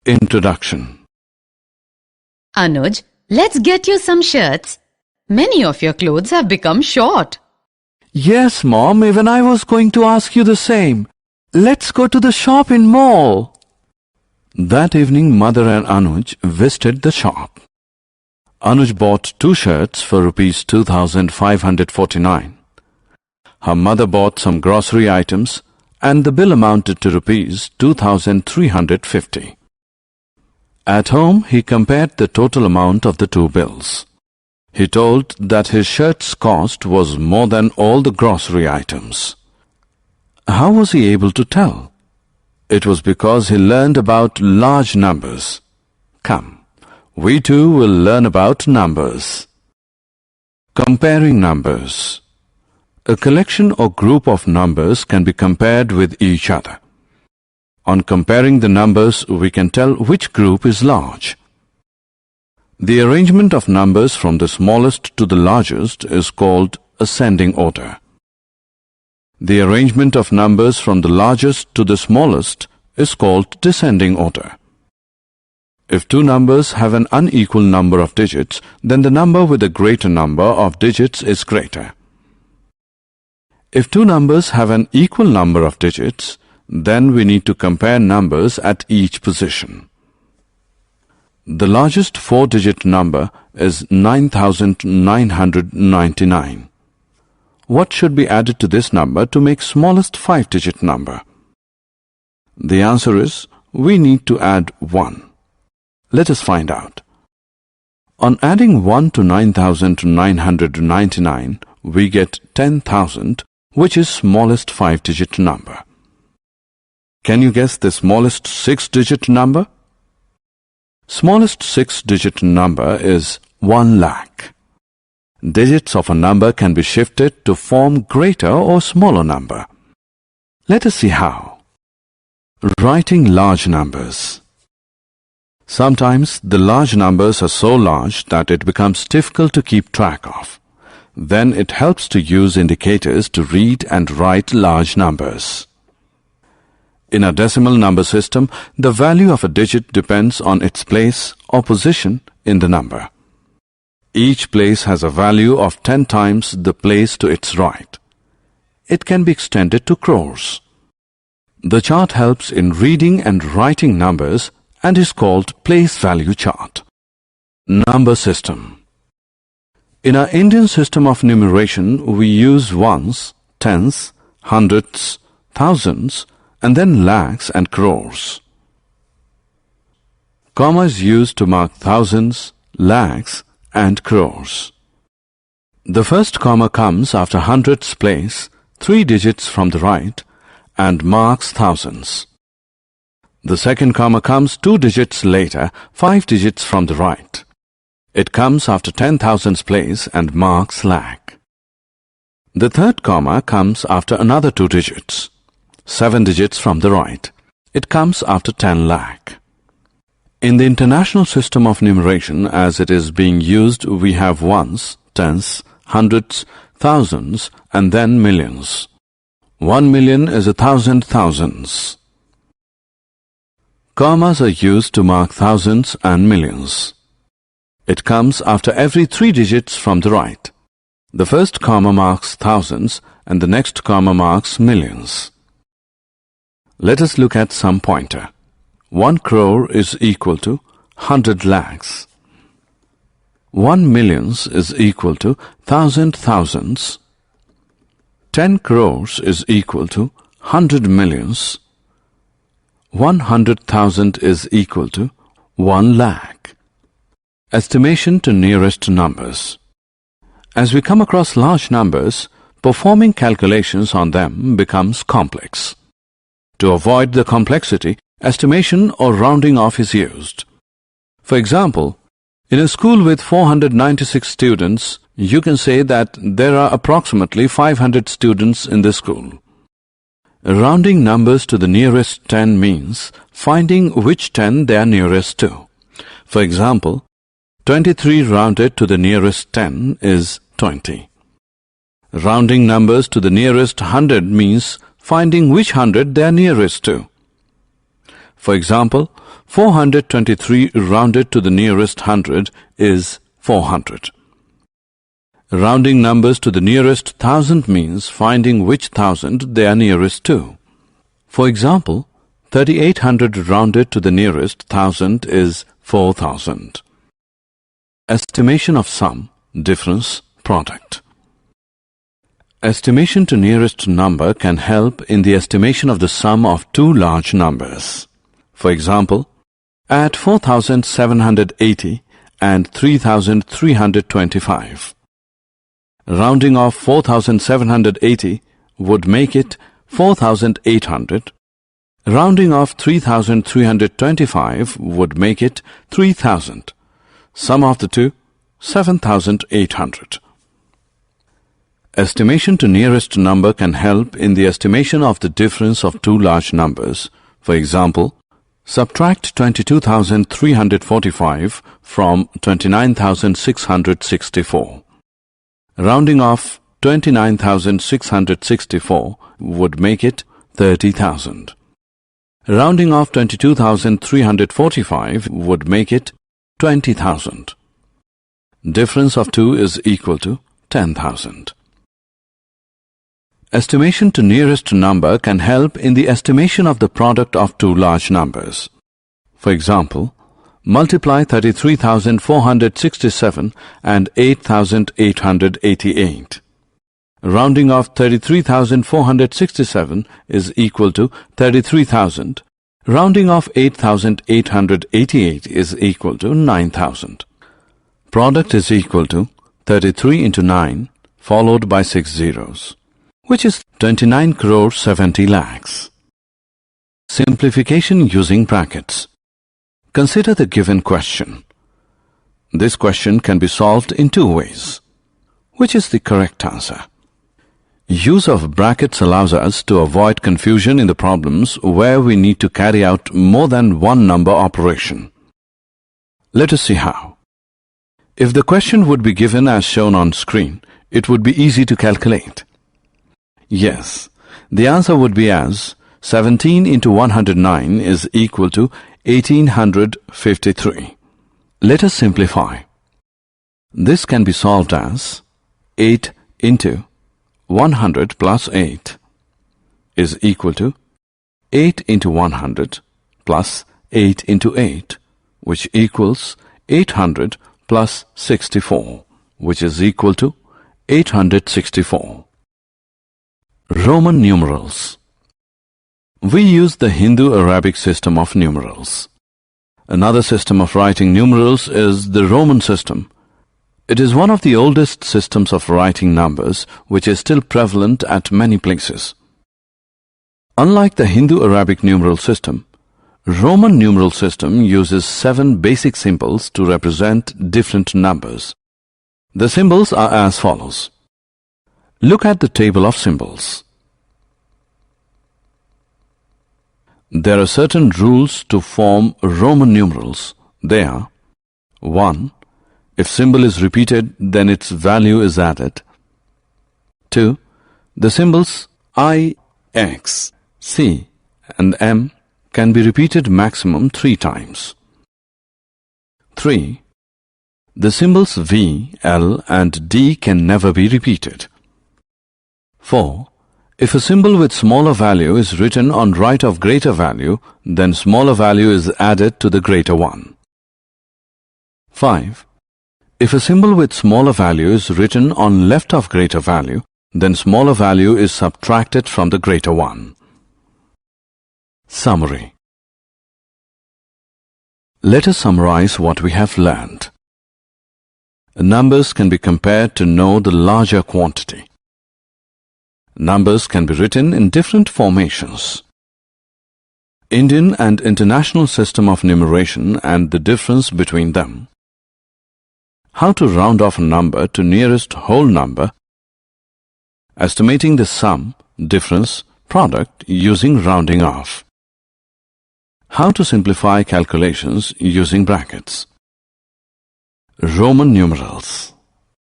Introduction. Anuj, let's get you some shirts. Many of your clothes have become short. Yes, Mom, even I was going to ask you the same. Let's go to the shop in mall. That evening, Mother and Anuj visited the shop. Anuj bought 2 shirts for rupees 2,549. Her mother bought some grocery items and the bill amounted to rupees 2,350. At home, he compared the total amount of the 2 bills. He told that his shirt's cost was more than all the grocery items. How was he able to tell? It was because he learned about large numbers. Come, we too will learn about numbers. Comparing numbers. A collection or group of numbers can be compared with each other. On comparing the numbers, we can tell which group is large. The arrangement of numbers from the smallest to the largest is called ascending order. The arrangement of numbers from the largest to the smallest is called descending order. If 2 numbers have an unequal number of digits, then the number with a greater number of digits is greater. If 2 numbers have an equal number of digits, then we need to compare numbers at each position. The largest 4-digit number is 9,999. What should be added to this number to make smallest 5-digit number? The answer is, we need to add 1. Let us find out. On adding 1 to 9,999, we get 10,000, which is smallest 5-digit number. Can you guess the smallest 6-digit number? Smallest 6-digit number is 1 lakh. Digits of a number can be shifted to form greater or smaller number. Let us see how. Writing large numbers. Sometimes the large numbers are so large that it becomes difficult to keep track of. Then it helps to use indicators to read and write large numbers. In a decimal number system, the value of a digit depends on its place or position in the number. Each place has a value of 10 times the place to its right. It can be extended to crores. The chart helps in reading and writing numbers and is called place value chart. Number system. In our Indian system of numeration, we use ones, tens, hundreds, thousands, and then lakhs and crores. Comma is used to mark thousands, lakhs, and crores. The first comma comes after hundreds place, 3 digits from the right, and marks thousands. The second comma comes 2 digits later, 5 digits from the right. It comes after 10,000's place and marks lakh. The third comma comes after another 2 digits, 7 digits from the right. It comes after 10 lakh. In the international system of numeration as it is being used, we have ones, tens, hundreds, thousands, and then millions. 1 million is 1,000 thousands. Commas are used to mark thousands and millions. It comes after every 3 digits from the right. The first comma marks thousands and the next comma marks millions. Let us look at some pointer. 1 crore is equal to 100 lakhs. 1 millions is equal to 1,000 thousands. 10 crores is equal to 100 millions. 100,000 is equal to 1 lakh. Estimation to nearest numbers. As we come across large numbers, performing calculations on them becomes complex. To avoid the complexity, estimation or rounding off is used. For example, in a school with 496 students, you can say that there are approximately 500 students in the school. Rounding numbers to the nearest 10 means finding which 10 they are nearest to. For example, 23 rounded to the nearest 10 is 20. Rounding numbers to the nearest 100 means finding which 100 they are nearest to. For example, 423 rounded to the nearest hundred is 400. Rounding numbers to the nearest thousand means finding which thousand they are nearest to. For example, 3800 rounded to the nearest thousand is 4000. Estimation of sum, difference, product. Estimation to nearest number can help in the estimation of the sum of two large numbers. For example, add 4780 and 3325. Rounding off 4780 would make it 4800. Rounding off 3325 would make it 3000. Sum of the two, 7800. Estimation to nearest number can help in the estimation of the difference of two large numbers. For example, subtract 22,345 from 29,664. Rounding off 29,664 would make it 30,000. Rounding off 22,345 would make it 20,000. Difference of 2 is equal to 10,000. Estimation to nearest number can help in the estimation of the product of two large numbers. For example, multiply 33,467 and 8,888. Rounding off 33,467 is equal to 33,000. Rounding off 8,888 is equal to 9,000. Product is equal to 33 into 9 followed by 6 zeros, which is 29 crore 70 lakhs. Simplification using brackets. Consider the given question. This question can be solved in two ways. Which is the correct answer? Use of brackets allows us to avoid confusion in the problems where we need to carry out more than one number operation. Let us see how. If the question would be given as shown on screen, it would be easy to calculate. Yes, the answer would be as 17 into 109 is equal to 1853. Let us simplify. This can be solved as 8 into 100 plus 8 is equal to 8 into 100 plus 8 into 8, which equals 800 plus 64, which is equal to 864. Roman numerals. We use the Hindu-Arabic system of numerals. Another system of writing numerals is the Roman system. It is one of the oldest systems of writing numbers which is still prevalent at many places. Unlike the Hindu-Arabic numeral system, Roman numeral system uses 7 basic symbols to represent different numbers. The symbols are as follows. Look at the table of symbols. There are certain rules to form Roman numerals. They are: 1. If symbol is repeated, then its value is added. 2. The symbols I, X, C and M can be repeated maximum 3 times. 3. The symbols V, L and D can never be repeated. 4. If a symbol with smaller value is written on right of greater value, then smaller value is added to the greater one. 5. If a symbol with smaller value is written on left of greater value, then smaller value is subtracted from the greater one. Summary. Let us summarize what we have learned. Numbers can be compared to know the larger quantity. Numbers can be written in different formations. Indian and international system of numeration and the difference between them. How to round off a number to nearest whole number. Estimating the sum, difference, product using rounding off. How to simplify calculations using brackets. Roman numerals.